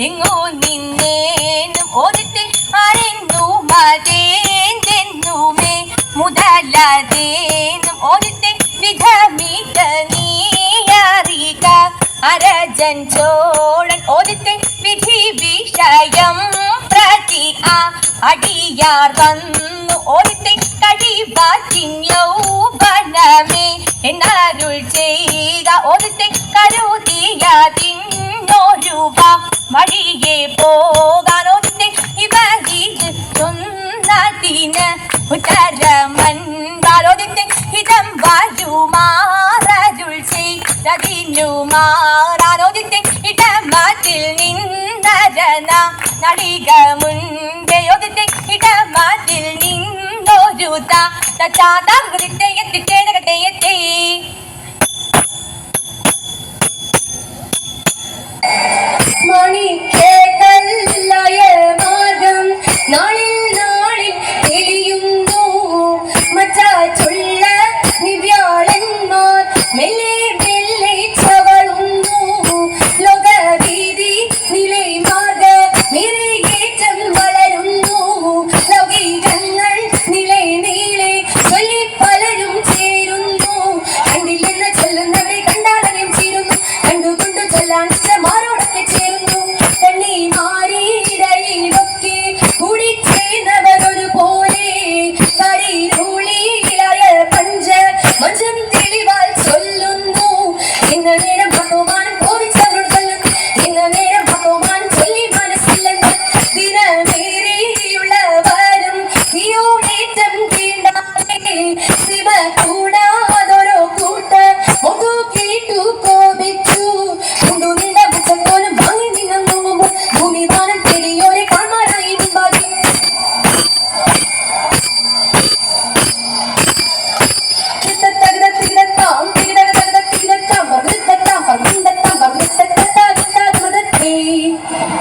എങ്ങോ നിന്നേനും ഓരത്തെ അറിഞ്ഞു മതേന്തെന്നുമേ മുതലതേനും ഓരത്തെ വിധമിക നീയറിക അരജൻ ചോഴൻ ഓരത്തെ വിധി വിഷയം പ്രതി അടിയാർ വന്നു ഓരത്തെ കഴിവാറ്റിൻ യൗവനമേ എന്നരുൾ ചെയ്ത ഓരത്തെ കരുതിയതിന്നൊരുവ വഴിയെ പോകാൻ ഓരത്തെ ഇവരിത് ചൊന്നതിന് ഉത്തരമൻപാരോരത്തെ ഹിതം വരുമാറരുൾ ചെയ്തതിനു മാറാനോരത്തെ ഇടമതിൽ നിന്നരന നടിക മുൻപേ ഓരത്തെ ഇടമതിൽ നിന്നൊരു താതാകത്തെ എത്തിച്ചേരകട്ടെ എത്തി മണിക്കേകല്ലായ മാർഗം നാളിൽ നാളിൽ തെളിയുന്നു മച്ചാച്ചുള്ള നിവ്യാളന്മാർ മെല്ലെ മെല്ലെ ചവളുന്നു ലോകവീതി നിലൈ മാർഗ നിറകേറ്റം വളരുന്നു ലൗകികങ്ങൾ നിലൈ നീളെ ചൊല്ലി പലരും ചേരുന്നു കണ്ടില്ലെന്ന് ചൊല്ലുന്നവരെ കണ്ടാലറിയും ചേരുന്നു കണ്ടുകൊണ്ട് ചൊല്ലാൻ മാറോടൊക്കെ ചേരുന്നു കണ്ണി മാറിയിടയിലൊക്കെ കൂടിച്ചേർന്നവരൊരു പോലെ കരിരൂളിയിലായ പഞ്ച മഞ്ചം തെളിവാൽ ചൊല്ലുന്നു ഇന്ന നേരം ഭഗവാനും കോപിച്ചവരോട് ചൊല്ലുന്നു ഇന്ന നേരം ഭഗവാനും ചൊല്ലി മനസ്സില്ലെന്ന് ദിനമേറിയുള്ളവരും നീയോടേറ്റം തീണ്ടാതെ ശിവ കൂടാതൊരു കൂട്ട മുഖു കേട്ടു കോപിച്ചു ഭൂമിദാനം തെളിയോരെ കാണാനായി മുമ്പാകെ Thank you.